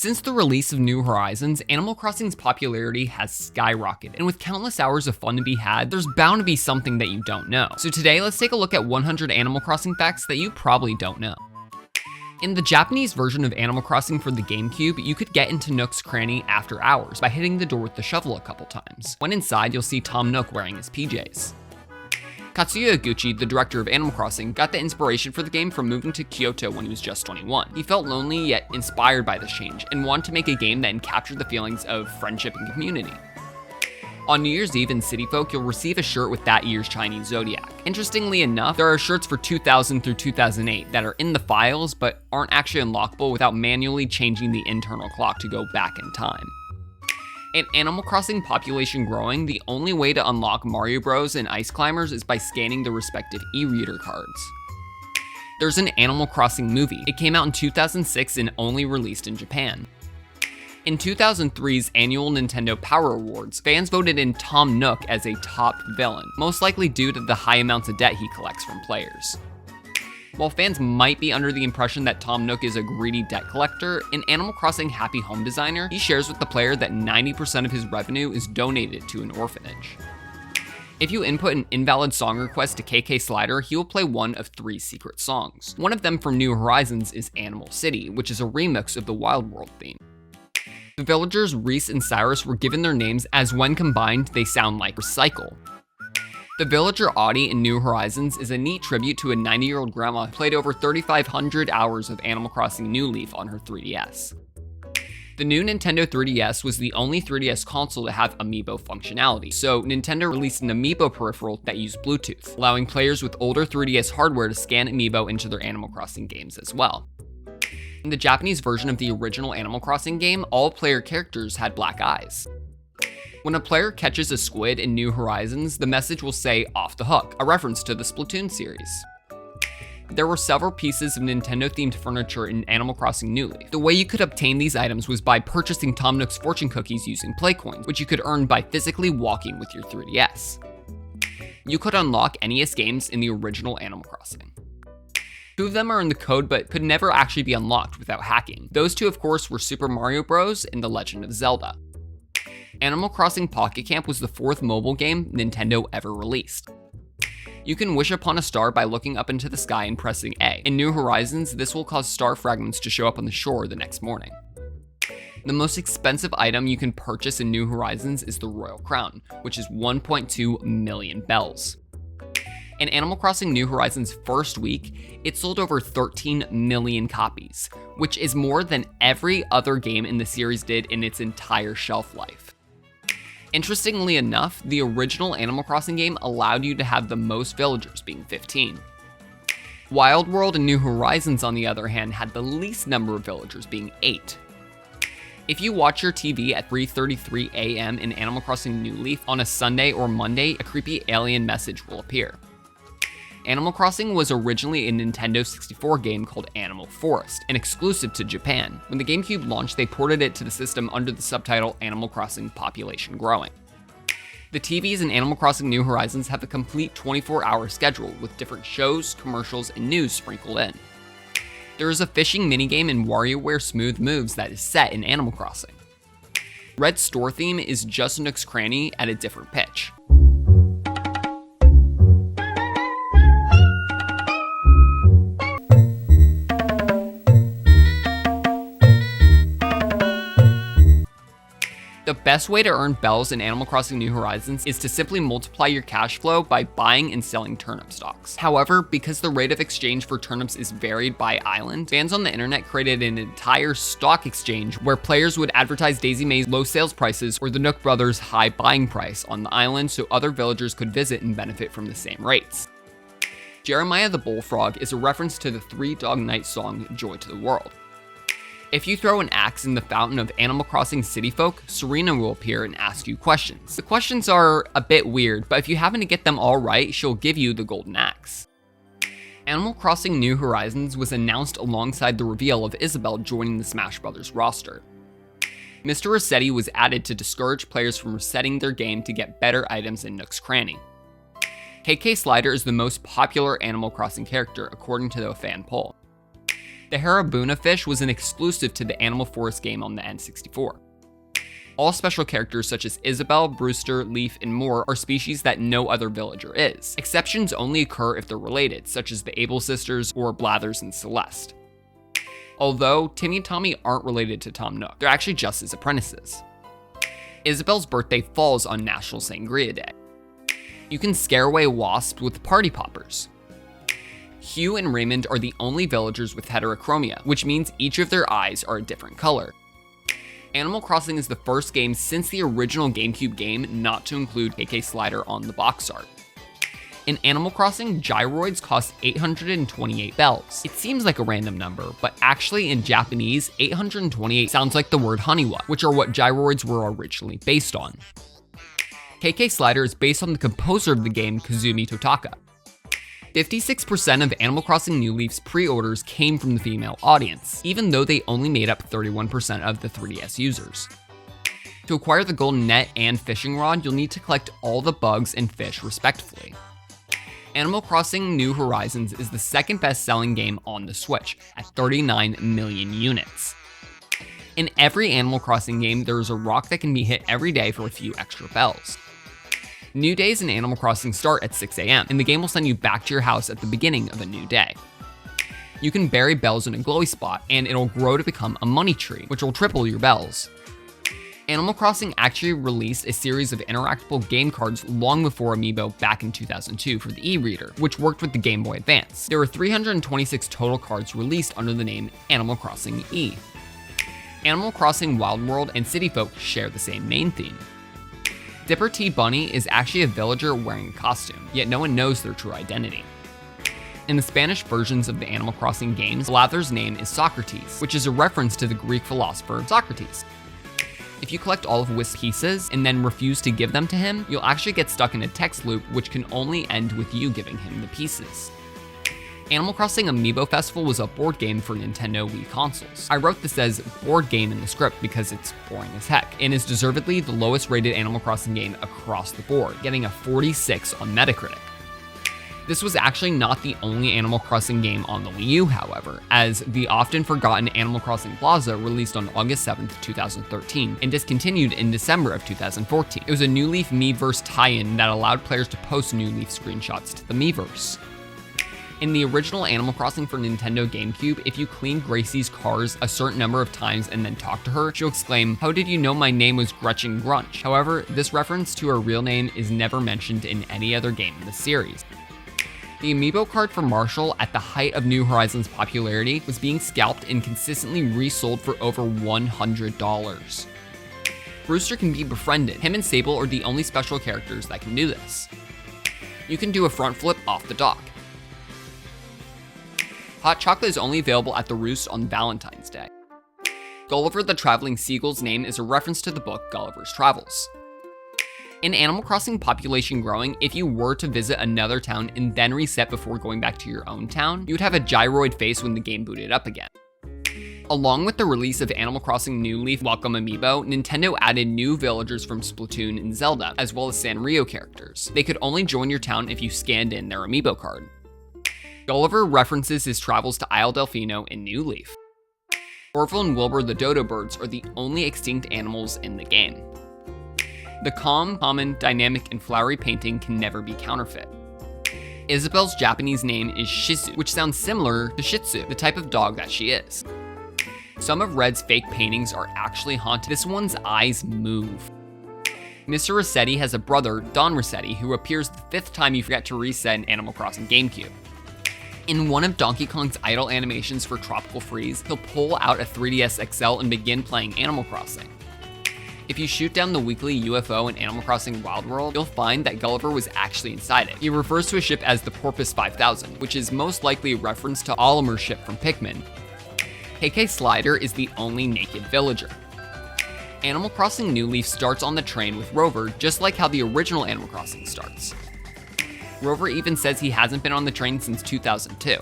Since the release of New Horizons, Animal Crossing's popularity has skyrocketed, and with countless hours of fun to be had, there's bound to be something that you don't know. So today, let's take a look at 100 Animal Crossing facts that you probably don't know. In the Japanese version of Animal Crossing for the Gamecube, you could get into Nook's cranny after hours by hitting the door with the shovel a couple times. When inside, you'll see Tom Nook wearing his PJs. Katsuya Eguchi, the director of Animal Crossing, got the inspiration for the game from moving to Kyoto when he was just 21. He felt lonely yet inspired by this change and wanted to make a game that captured the feelings of friendship and community. On New Year's Eve in City Folk, you'll receive a shirt with that year's Chinese zodiac. Interestingly enough, there are shirts for 2000 through 2008 that are in the files but aren't actually unlockable without manually changing the internal clock to go back in time. In Animal Crossing population growing, the only way to unlock Mario Bros. And Ice Climbers is by scanning the respective e-reader cards. There's an Animal Crossing movie. It came out in 2006 and only released in Japan. In 2003's annual Nintendo Power Awards, fans voted in Tom Nook as a top villain, most likely due to the high amounts of debt he collects from players. While fans might be under the impression that Tom Nook is a greedy debt collector, in Animal Crossing Happy Home Designer, he shares with the player that 90% of his revenue is donated to an orphanage. If you input an invalid song request to KK Slider, he will play one of 3 secret songs. One of them from New Horizons is Animal City, which is a remix of the Wild World theme. The villagers Reese and Cyrus were given their names as when combined they sound like recycle. The villager Audie in New Horizons is a neat tribute to a 90-year-old grandma who played over 3,500 hours of Animal Crossing New Leaf on her 3DS. The new Nintendo 3DS was the only 3DS console to have Amiibo functionality, so Nintendo released an Amiibo peripheral that used Bluetooth, allowing players with older 3DS hardware to scan Amiibo into their Animal Crossing games as well. In the Japanese version of the original Animal Crossing game, all player characters had black eyes. When a player catches a squid in New Horizons, the message will say "off the hook," a reference to the Splatoon series. There were several pieces of Nintendo-themed furniture in Animal Crossing New Leaf. The way you could obtain these items was by purchasing Tom Nook's fortune cookies using play coins, which you could earn by physically walking with your 3DS. You could unlock NES games in the original Animal Crossing. 2 of them are in the code but could never actually be unlocked without hacking. Those 2, of course, were Super Mario Bros. And The Legend of Zelda. Animal Crossing Pocket Camp was the 4th mobile game Nintendo ever released. You can wish upon a star by looking up into the sky and pressing A. In New Horizons, this will cause star fragments to show up on the shore the next morning. The most expensive item you can purchase in New Horizons is the Royal Crown, which is 1.2 million bells. In Animal Crossing New Horizons' first week, it sold over 13 million copies, which is more than every other game in the series did in its entire shelf life. Interestingly enough, the original Animal Crossing game allowed you to have the most villagers, being 15. Wild World and New Horizons, on the other hand, had the least number of villagers, being 8. If you watch your TV at 3:33 a.m. in Animal Crossing New Leaf on a Sunday or Monday, a creepy alien message will appear. Animal Crossing was originally a Nintendo 64 game called Animal Forest, and exclusive to Japan. When the Gamecube launched, they ported it to the system under the subtitle Animal Crossing Population Growing. The TVs in Animal Crossing New Horizons have a complete 24-hour schedule with different shows, commercials, and news sprinkled in. There is a fishing minigame in WarioWare Smooth Moves that is set in Animal Crossing. Red's store theme is just Nook's Cranny at a different pitch. The best way to earn bells in Animal Crossing New Horizons is to simply multiply your cash flow by buying and selling turnip stalks. However, because the rate of exchange for turnips is varied by island, fans on the internet created an entire stock exchange where players would advertise Daisy May's low sales prices or the Nook Brothers' high buying price on the island so other villagers could visit and benefit from the same rates. Jeremiah the Bullfrog is a reference to the Three Dog Night song Joy to the World. If you throw an axe in the fountain of Animal Crossing City Folk, Serena will appear and ask you questions. The questions are a bit weird, but if you happen to get them all right, she'll give you the golden axe. Animal Crossing New Horizons was announced alongside the reveal of Isabelle joining the Smash Bros. Roster. Mr. Resetti was added to discourage players from resetting their game to get better items in Nook's Cranny. KK Slider is the most popular Animal Crossing character according to the fan poll. The Harabuna fish was an exclusive to the Animal Forest game on the N64. All special characters such as Isabelle, Brewster, Leaf, and more are species that no other villager is. Exceptions only occur if they're related, such as the Able sisters or Blathers and Celeste. Although Timmy and Tommy aren't related to Tom Nook, they're actually just his apprentices. Isabelle's birthday falls on National Sangria Day. You can scare away wasps with party poppers. Hugh and Raymond are the only villagers with heterochromia, which means each of their eyes are a different color. Animal Crossing is the first game since the original Gamecube game not to include KK Slider on the box art. In Animal Crossing, gyroids cost 828 bells. It seems like a random number, but actually in Japanese, 828 sounds like the word Haniwa, which are what gyroids were originally based on. KK Slider is based on the composer of the game, Kazumi Totaka. 56% of Animal Crossing New Leaf's pre-orders came from the female audience, even though they only made up 31% of the 3DS users. To acquire the golden net and fishing rod, you'll need to collect all the bugs and fish respectively. Animal Crossing New Horizons is the second best-selling game on the Switch, at 39 million units. In every Animal Crossing game, there is a rock that can be hit every day for a few extra bells. New days in Animal Crossing start at 6 a.m., and the game will send you back to your house at the beginning of a new day. You can bury bells in a glowy spot, and it'll grow to become a money tree, which will triple your bells. Animal Crossing actually released a series of interactable game cards long before Amiibo back in 2002 for the e-reader, which worked with the Game Boy Advance. There were 326 total cards released under the name Animal Crossing E. Animal Crossing Wild World and City Folk share the same main theme. Dipper T. Bunny is actually a villager wearing a costume, yet no one knows their true identity. In the Spanish versions of the Animal Crossing games, Blather's name is Socrates, which is a reference to the Greek philosopher Socrates. If you collect all of Whisk's pieces and then refuse to give them to him, you'll actually get stuck in a text loop which can only end with you giving him the pieces. Animal Crossing Amiibo Festival was a board game for Nintendo Wii consoles. I wrote this as board game in the script because it's boring as heck, and is deservedly the lowest rated Animal Crossing game across the board, getting a 46 on Metacritic. This was actually not the only Animal Crossing game on the Wii U, however, as the often forgotten Animal Crossing Plaza released on August 7th, 2013, and discontinued in December of 2014. It was a New Leaf Miiverse tie-in that allowed players to post New Leaf screenshots to the Miiverse. In the original Animal Crossing for Nintendo GameCube, if you clean Gracie's cars a certain number of times and then talk to her, she'll exclaim, "How did you know my name was Gretchen Grunch?" However, this reference to her real name is never mentioned in any other game in the series. The Amiibo card for Marshall, at the height of New Horizons' popularity, was being scalped and consistently resold for over $100. Brewster can be befriended. Him and Sable are the only special characters that can do this. You can do a front flip off the dock. Hot chocolate is only available at the Roost on Valentine's Day. Gulliver the Traveling Seagull's name is a reference to the book Gulliver's Travels. In Animal Crossing Population Growing, if you were to visit another town and then reset before going back to your own town, you would have a gyroid face when the game booted up again. Along with the release of Animal Crossing New Leaf Welcome Amiibo, Nintendo added new villagers from Splatoon and Zelda, as well as Sanrio characters. They could only join your town if you scanned in their Amiibo card. Gulliver references his travels to Isle Delfino in New Leaf. Orville and Wilbur the dodo birds are the only extinct animals in the game. The calm, common, dynamic, and flowery painting can never be counterfeit. Isabelle's Japanese name is Shizu, which sounds similar to Shih Tzu, the type of dog that she is. Some of Red's fake paintings are actually haunted. This one's eyes move. Mr. Rossetti has a brother, Don Rossetti, who appears the 5th time you forget to reset in Animal Crossing GameCube. In one of Donkey Kong's idle animations for Tropical Freeze, he'll pull out a 3DS XL and begin playing Animal Crossing. If you shoot down the weekly UFO in Animal Crossing Wild World, you'll find that Gulliver was actually inside it. He refers to a ship as the Porpoise 5000, which is most likely a reference to Olimer's ship from Pikmin. KK Slider is the only naked villager. Animal Crossing New Leaf starts on the train with Rover, just like how the original Animal Crossing starts. Rover even says he hasn't been on the train since 2002.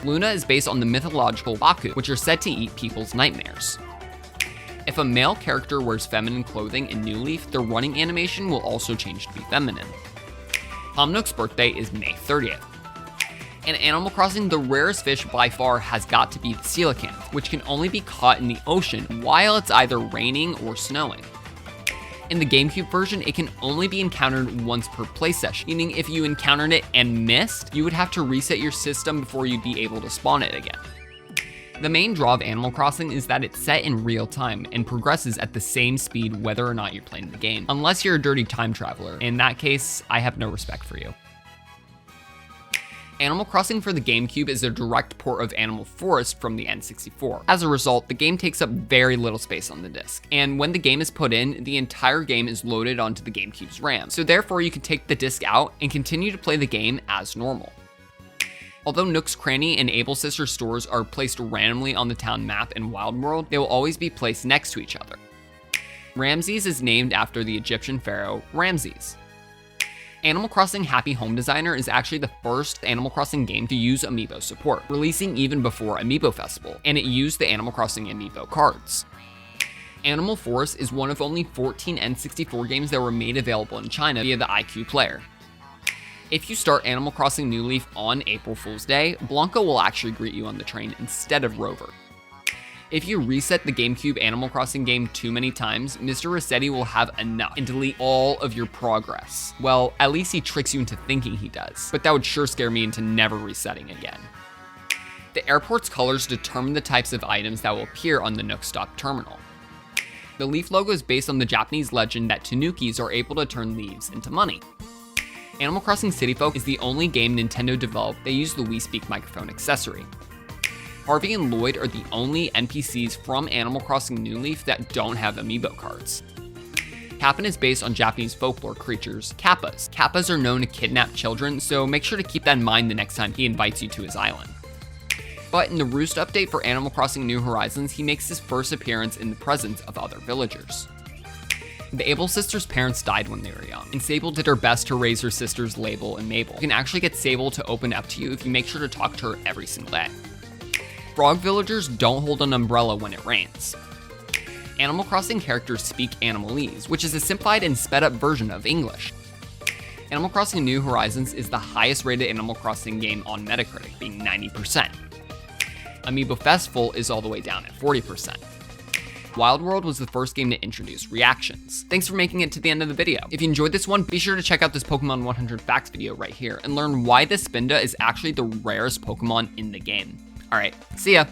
Luna is based on the mythological Baku, which are said to eat people's nightmares. If a male character wears feminine clothing in New Leaf, their running animation will also change to be feminine. Tom Nook's birthday is May 30th. In Animal Crossing, the rarest fish by far has got to be the coelacanth, which can only be caught in the ocean while it's either raining or snowing. In the Gamecube version, it can only be encountered once per play session, meaning if you encountered it and missed, you would have to reset your system before you'd be able to spawn it again. The main draw of Animal Crossing is that it's set in real time and progresses at the same speed whether or not you're playing the game, unless you're a dirty time traveler. In that case, I have no respect for you. Animal Crossing for the Gamecube is a direct port of Animal Forest from the N64. As a result, the game takes up very little space on the disc, and when the game is put in, the entire game is loaded onto the Gamecube's RAM, so therefore you can take the disc out and continue to play the game as normal. Although Nook's Cranny and Able Sister stores are placed randomly on the town map in Wild World, they will always be placed next to each other. Ramses is named after the Egyptian pharaoh Ramses. Animal Crossing Happy Home Designer is actually the first Animal Crossing game to use Amiibo support, releasing even before Amiibo Festival, and it used the Animal Crossing Amiibo cards. Animal Forest is one of only 14 N64 games that were made available in China via the iQue player. If you start Animal Crossing New Leaf on April Fool's Day, Blanca will actually greet you on the train instead of Rover. If you reset the Gamecube Animal Crossing game too many times, Mr. Rossetti will have enough and delete all of your progress. Well, at least he tricks you into thinking he does, but that would sure scare me into never resetting again. The airport's colors determine the types of items that will appear on the Nook Stop terminal. The leaf logo is based on the Japanese legend that tanukis are able to turn leaves into money. Animal Crossing City Folk is the only game Nintendo developed that used the Wii Speak microphone accessory. Harvey and Lloyd are the only NPCs from Animal Crossing New Leaf that don't have Amiibo cards. Kapp'n is based on Japanese folklore creatures, kappas. Kappas are known to kidnap children, so make sure to keep that in mind the next time he invites you to his island. But in the Roost update for Animal Crossing New Horizons, he makes his first appearance in the presence of other villagers. The Able sisters' parents died when they were young, and Sable did her best to raise her sisters Label and Mabel. You can actually get Sable to open up to you if you make sure to talk to her every single day. Frog villagers don't hold an umbrella when it rains. Animal Crossing characters speak Animalese, which is a simplified and sped up version of English. Animal Crossing New Horizons is the highest rated Animal Crossing game on Metacritic, being 90%. Amiibo Festival is all the way down at 40%. Wild World was the first game to introduce reactions. Thanks for making it to the end of the video. If you enjoyed this one, be sure to check out this Pokemon 100 Facts video right here and learn why this Spinda is actually the rarest Pokemon in the game. Alright, see ya!